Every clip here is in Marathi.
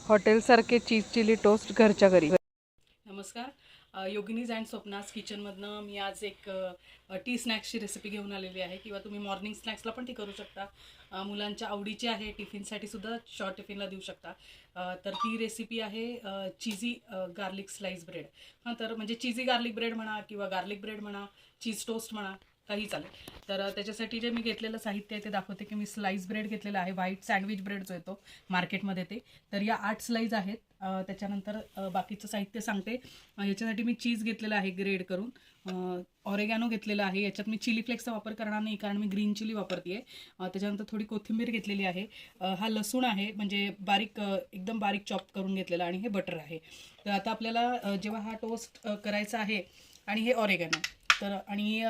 हॉटेलसारखे चीज चिली टोस्ट घरच्या घरी. नमस्कार. योगिनीज अँड स्वप्नाज किचनमधनं मी आज एक टी स्नॅक्सची रेसिपी घेऊन आलेली आहे किंवा तुम्ही मॉर्निंग स्नॅक्सला पण ती करू शकता. मुलांच्या आवडीची आहे, टिफिनसाठी सुद्धा शॉर्ट टिफिनला देऊ शकता. तर ती रेसिपी आहे चीजी गार्लिक स्लाइस ब्रेड. हां, तर म्हणजे चीजी गार्लिक ब्रेड म्हणा किंवा गार्लिक ब्रेड म्हणा, चीज टोस्ट म्हणा, काही चालेल. तर त्याच्यासाठी जे मी घेतलेलं साहित्य आहे ते दाखवते की मी स्लाइस ब्रेड घेतलेला आहे. व्हाईट सँडविच ब्रेड जो येतो मार्केटमध्ये ते. तर या 8 स्लाइस आहेत. त्याच्यानंतर बाकीचं साहित्य सांगते. याच्यासाठी मी चीज घेतलेलं आहे ग्रेड करून. ऑरेगॅनो घेतलेला आहे. याच्यात मी चिली फ्लेक्सचा वापर करणार नाही कारण मी ग्रीन चिली वापरते आहे. त्याच्यानंतर थोडी कोथिंबीर घेतलेली आहे. हा लसूण आहे, म्हणजे बारीक एकदम बारीक चॉप करून घेतलेला, आणि हे बटर आहे. तर आता आपल्याला जेव्हा हा टोस्ट करायचा आहे, आणि हे ऑरेगॅनो, तर आणि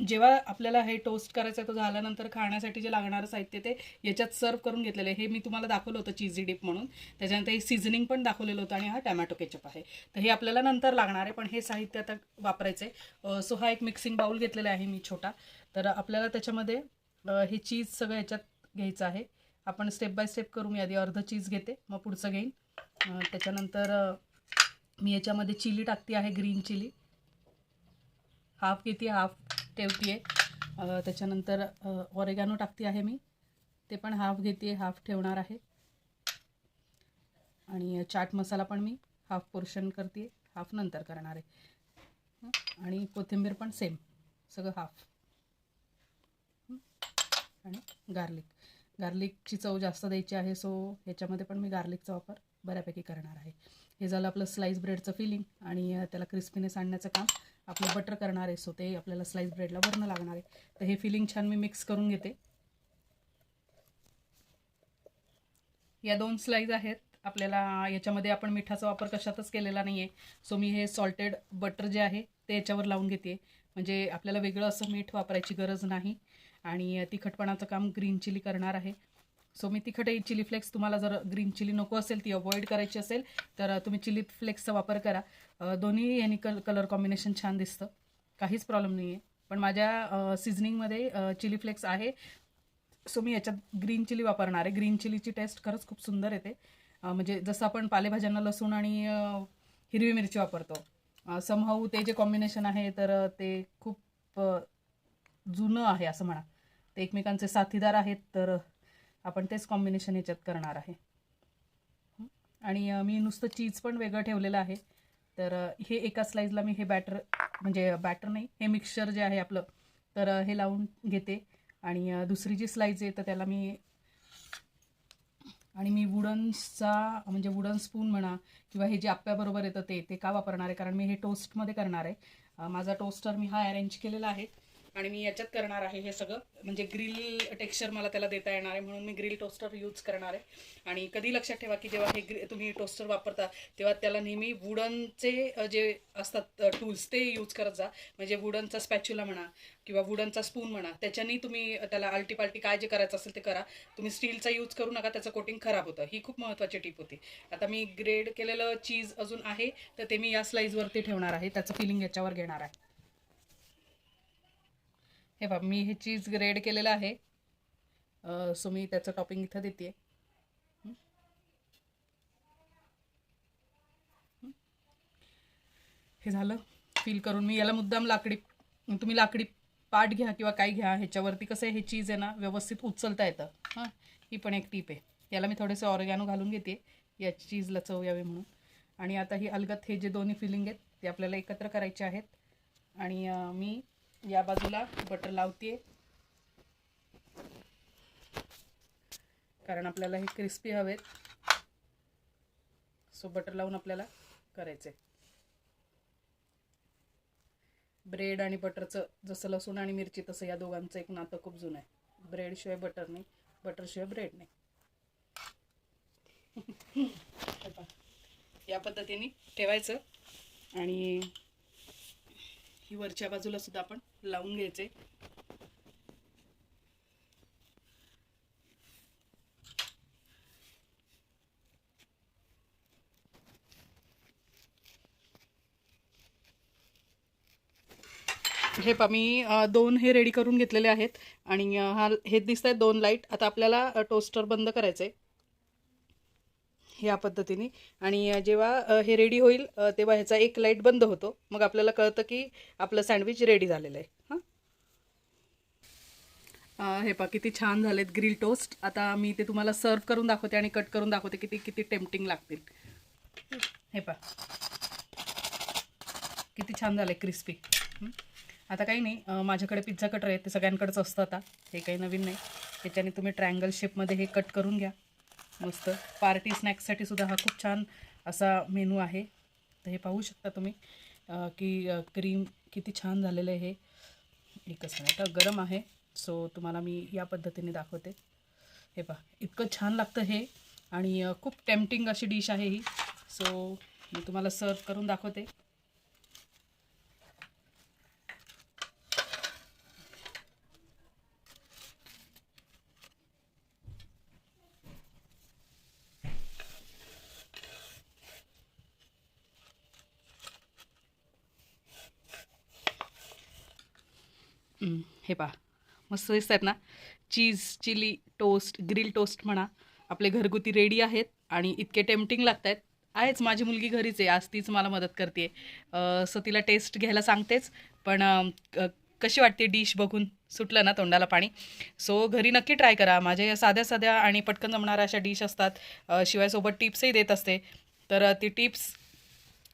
जेव्हा आपल्याला हे टोस्ट करायचं आहे तो झाल्यानंतर खाण्यासाठी जे लागणारं साहित्य ते याच्यात सर्व करून घेतलेलं आहे. हे मी तुम्हाला दाखवलं होतं चीजी डिप म्हणून. त्याच्यानंतर हे सीझनिंग पण दाखवलेलं होतं, आणि हा टॅमॅटो केचप आहे. तर हे आपल्याला नंतर लागणार आहे, पण हे साहित्य आता वापरायचं आहे. सो हा एक मिक्सिंग बाउल घेतलेला आहे मी छोटा. तर आपल्याला त्याच्यामध्ये हे चीज सगळं याच्यात घ्यायचं आहे. आपण स्टेप बाय स्टेप करू. मी आधी अर्ध चीज घेते, मग पुढचं घेईन. त्याच्यानंतर मी याच्यामध्ये चिली टाकते आहे, ग्रीन चिली हाफ घेते, हाफ ठेवते आहे. त्याच्यानंतर ऑरेगॅनो टाकते आहे मी, ते पण हाफ घेते, हाफ ठेवणार आहे. आणि चाट मसाला पण मी हाफ पोर्शन करते, हाफ नंतर करणार आहे. आणि कोथिंबीर पण सेम, सगळं हाफ. आणि गार्लिकची चव जास्त द्यायची आहे, सो ह्याच्यामध्ये पण मी गार्लिकचा वापर बऱ्यापैकी करणार आहे. हे झालं आपलं स्लाइस ब्रेडचं फिलिंग, आणि त्याला क्रिस्पीनेस आणण्याचं काम आपलं बटर करणार आहे. सो ते आपल्याला स्लाइस ब्रेडला वरनं लागणार आहे. तर हे फिलिंग छान मी मिक्स करून घेते. या 2 स्लाइस आहेत. आपल्याला याच्यामध्ये आपण मिठाचा वापर कशातच केलेला नाही आहे. सो मी हे सॉल्टेड बटर जे आहे ते याच्यावर लावून घेते, म्हणजे आपल्याला वेगळं असं मीठ वापरायची गरज नाही. आणि तिखटपणाचं काम ग्रीन चिली करणार आहे. सो मी तिखट चिली फ्लेक्स, तुम्हाला जर ग्रीन चिली नको असेल, ती अवॉइड करायची असेल, तर तुम्ही चिली फ्लेक्सचा वापर करा. दोन्ही यांनी कलर कॉम्बिनेशन छान दिसतं, काहीच प्रॉब्लेम नाही आहे. पण माझ्या सीझनिंगमध्ये चिली फ्लेक्स आहे, सो मी याच्यात ग्रीन चिली वापरणार आहे. ग्रीन चिलीची टेस्ट खरंच खूप सुंदर येते. म्हणजे जसं आपण पालेभाज्यांना लसूण आणि हिरवी मिरची वापरतो, समहाऊ ते जे कॉम्बिनेशन आहे, तर ते खूप जुनं आहे असं म्हणा. ते एकमेकांचे साथीदार आहेत, तर आपण तेच कॉम्बिनेशन याच्यात करणार आहे. आणि मी नुसतं चीज पण वेगळं ठेवलेलं आहे. तर हे एका स्लाइसला मी हे बॅटर, म्हणजे बॅटर नाही, हे मिक्सचर जे आहे आपलं, तर हे लावून घेते. आणि दुसरी जी स्लाइस आहे तर त्याला मी वुडनचा, म्हणजे वुडन स्पून म्हणा, किंवा हे जे आप्याबरोबर येतं ते का वापरणार आहे, कारण मी हे टोस्टमध्ये करणार आहे. माझा टोस्टर मी हा अरेंज केलेला आहे, आणि मी याच्यात करणार आहे हे सगळं. म्हणजे ग्रिल टेक्स्चर मला त्याला देता येणार आहे, म्हणून मी ग्रिल टोस्टर यूज करणार आहे. आणि कधी लक्षात ठेवा की जेव्हा हे तुम्ही टोस्टर वापरता, तेव्हा त्याला नेहमी वुडनचे जे असतात टूल्स ते यूज करत जा. म्हणजे वुडनचा स्पॅच्युला म्हणा किंवा वुडनचा स्पून म्हणा, त्याच्यानी तुम्ही त्याला आलटीपालटी काय जे करायचं असेल ते करा. तुम्ही स्टीलचा यूज करू नका, त्याचं कोटिंग खराब होतं. ही खूप महत्त्वाची टिप होती. आता मी ग्रेड केलेलं चीज अजून आहे, तर ते मी या स्लाइसवरती ठेवणार आहे, त्याचं फिलिंग याच्यावर घेणार आहे. हे बघा, मी हे चीज ग्रेड केलेलं आहे, सो मी त्याचं टॉपिंग इथं देते. हे झालं फील करून. मी याला मुद्दाम तुम्ही लाकडी पाट घ्या किंवा काय घ्या, ह्याच्यावरती कसं आहे, हे चीज आहे ना व्यवस्थित उचलता येतं. हां, ही पण एक टीप आहे. याला मी थोडेसे ऑर्गॅनो घालून घेते, या चीजला चव यावी म्हणून. आणि आता ही अलगत हे जे दोन्ही फिलिंग आहेत ते आपल्याला एकत्र करायचे आहेत. आणि मी या बाजूला बटर लावते, कारण आपल्याला हे क्रिस्पी हवेत. सो बटर लावून आपल्याला करायचे. ब्रेड आणि बटरचं जसं लसूण आणि मिरची, तसं या दोघांचं एक नातं खूप जुनं आहे. ब्रेडशिवाय बटर नाही, बटरशिवाय ब्रेड नाही. या पद्धतीने ठेवायचं, आणि ही वरच्या बाजूला सुद्धा आपण लावून घ्यायचे. हे मी 2 हे रेडी करून घेतलेले आहेत. आणि हे दिसत आहेत 2 लाईट. आता आपल्याला टोस्टर बंद करायचं आहे. या पद्धतीने. आणि जेव्हा हे रेडी होईल तेव्हा ह्याचा एक लाईट बंद होतो, मग आपल्याला कळतं की आपलं सँडविच रेडी झालेलं आहे. हे पहा किती छान झालेत ग्रिल टोस्ट. आता मी ते तुम्हाला सर्व करून दाखवते आणि कट करून दाखवते किती किती टेम्पटिंग लागतील. हे पहा किती छान झालं क्रिस्पी. आता काही नाही, माझ्याकडे पिझ्झा कटर आहे, ते सगळ्यांकडेच असतं आता, हे काही नवीन नाही. त्याच्याने तुम्ही ट्रायंगल शेपमध्ये हे कट करून घ्या. मस्त पार्टी स्नॅक्ससाठी सुद्धा हा खूप छान असा मेनू आहे. तर हे पाहू शकता तुम्ही की क्रीम किती छान झालेलं आहे. हे एकच मिनिट, गरम आहे, सो तुम्हाला मी या पद्धतीने दाखवते. हे पहा इतकं छान लागतं हे, आणि खूप टेम्पटिंग अशी डिश आहे ही. सो मी तुम्हाला सर्व करून दाखवते. हे पहा मस्त दिसत आहेत ना. Cheese chilli toast, grill toast म्हणा, आपले घरगुती रेडी आहेत आणि इतके टेम्पटिंग लागत आहेत. आहेच माझी मुलगी घरीच आहे, आज तीच मला मदत करते. सो तिला टेस्ट घ्यायला सांगतेच, पण कशी वाटते डिश बघून सुटलं ना तोंडाला पाणी. सो घरी नक्की ट्राय करा. माझ्या साध्या साध्या आणि पटकन जमणाऱ्या अशा डिश असतात, शिवाय सोबत टिप्सही देत असते. तर ती टिप्स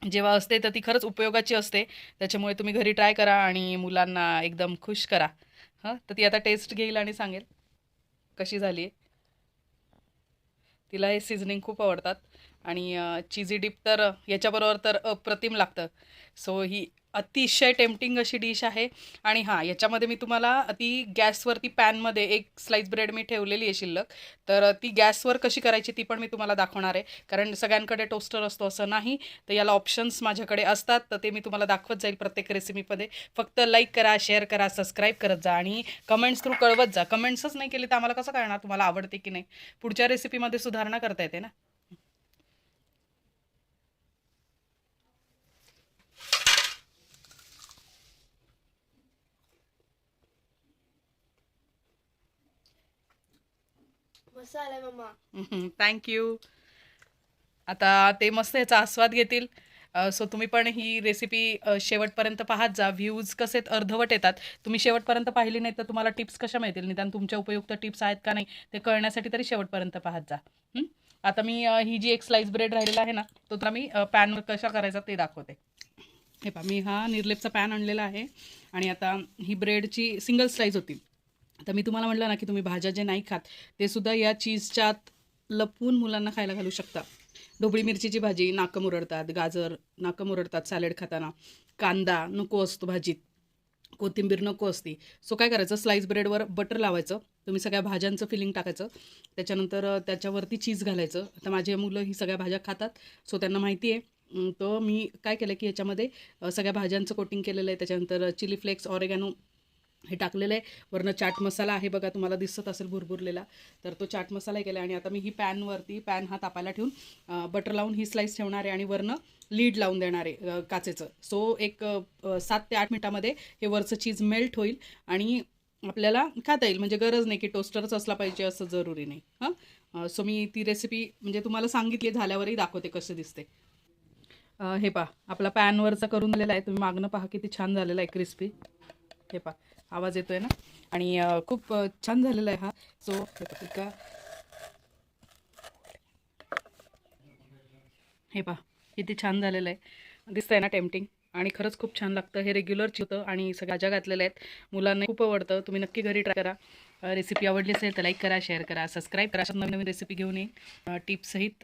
जेव्हा असते तर ती खरंच उपयोगाची असते. त्याच्यामुळे तुम्ही घरी ट्राय करा आणि मुलांना एकदम खुश करा. तर ती आता टेस्ट घेईल आणि सांगेल कशी झाली आहे. तिला हे सीझनिंग खूप आवडतात आणि चीजी डिप तर याच्याबरोबर तर अप्रतिम लागतं. सो ही अतिशय टेम्पटिंग अशी डिश आहे. आणि हां, याच्यामध्ये मी तुम्हाला ती गॅसवरती पॅनमध्ये एक स्लाइस ब्रेड मी ठेवलेली आहे शिल्लक, तर ती गॅसवर कशी करायची ती पण मी तुम्हाला दाखवणार आहे. कारण सगळ्यांकडे टोस्टर असतो असं नाही, तर याला ऑप्शन्स माझ्याकडे असतात, तर ते मी तुम्हाला दाखवत जाईल प्रत्येक रेसिपीमध्ये. फक्त लाईक करा, शेअर करा, सबस्क्राईब करत जा आणि कमेंट्स थ्रू कळवत जा. कमेंट्सच नाही केले तर आम्हाला कसं कळणार तुम्हाला आवडते की नाही. पुढच्या रेसिपीमध्ये सुधारणा करता येते ना. मस्त आलाय मम्मा. थँक्यू. आता ते मस्त ह्याचा आस्वाद घेतील. सो तुम्ही पण ही रेसिपी शेवटपर्यंत पाहत जा. व्ह्यूज कसे अर्धवट येतात, तुम्ही शेवटपर्यंत पाहिली नाही तर तुम्हाला टिप्स कशा मिळतील, निदान तुमच्या उपयुक्त टिप्स आहेत का नाही ते कळण्यासाठी तरी शेवटपर्यंत पाहत जा. आता मी ही जी एक स्लाइस ब्रेड राहिलेला आहे ना, तो तुला मी पॅनवर कशा करायचा ते दाखवते. हे पहा, मी हा निर्लेपचा पॅन आणलेला आहे आणि आता ही ब्रेडची सिंगल स्लाइस होती. आता मी तुम्हाला म्हटलं ना की तुम्ही भाज्या जे नाही खात ते सुद्धा या चीजच्यात लपवून मुलांना खायला घालू शकता. ढोबळी मिरचीची भाजी नाकं मुरडतात, गाजर नाकं मुरडतात सॅलड खाताना, कांदा नको असतो भाजीत, कोथिंबीर नको असती. सो काय करायचं, स्लाइस ब्रेडवर बटर लावायचं, तुम्ही सगळ्या भाज्यांचं फिलिंग टाकायचं, त्याच्यानंतर त्याच्यावरती चीज घालायचं. आता माझे मुलं ही सगळ्या भाज्या खातात, सो त्यांना माहिती आहे. तर मी काय केलं की याच्यामध्ये सगळ्या भाज्यांचं कोटिंग केलेलं आहे. त्याच्यानंतर चिली फ्लेक्स, ऑरेगॅनो हे टाकलेलं आहे. वरनं चाट मसाला आहे बघा, तुम्हाला दिसत असेल भुरभुरलेला, तर तो चाट मसाला केला. आणि आता मी ही पॅन हा तापायला ठेवून बटर लावून ही स्लाइस ठेवणार आहे आणि वरनं लीड लावून देणार आहे काचेचं. सो एक 7 ते 8 मिनटामध्ये हे वरचं चीज मेल्ट होईल आणि आपल्याला खाता येईल. म्हणजे गरज नाही की टोस्टरच असला पाहिजे असं जरुरी नाही. सो मी ती रेसिपी म्हणजे तुम्हाला सांगितली, झाल्यावरही दाखवते कसं दिसते. हे पहा, आपला पॅनवरचा करून दिलेला आहे. तुम्ही मागणं पहा किती छान झालेला आहे क्रिस्पी. हे पहा, आवाज येतोय ना, आणि खूप छान झालेला आहे हा. सो हे पहा किती छान झालेलं आहे, दिसतंय ना टेम्पटिंग, आणि खरंच खूप छान लागतं. हे रेग्युलर होतं आणि सगळ्या भाज्या घातलेल्या आहेत, मुलांना खूप आवडतं. तुम्ही नक्की घरी ट्राय करा. रेसिपी आवडली असेल तर लाईक करा, शेअर करा, सबस्क्राईब करा. अशा नवीन नवीन रेसिपी घेऊन येईन टिप्ससहित.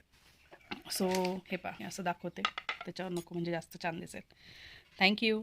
सो हे पहा, असं दाखवते, त्याच्यावर नको म्हणजे जास्त छान दिसेल. थँक्यू.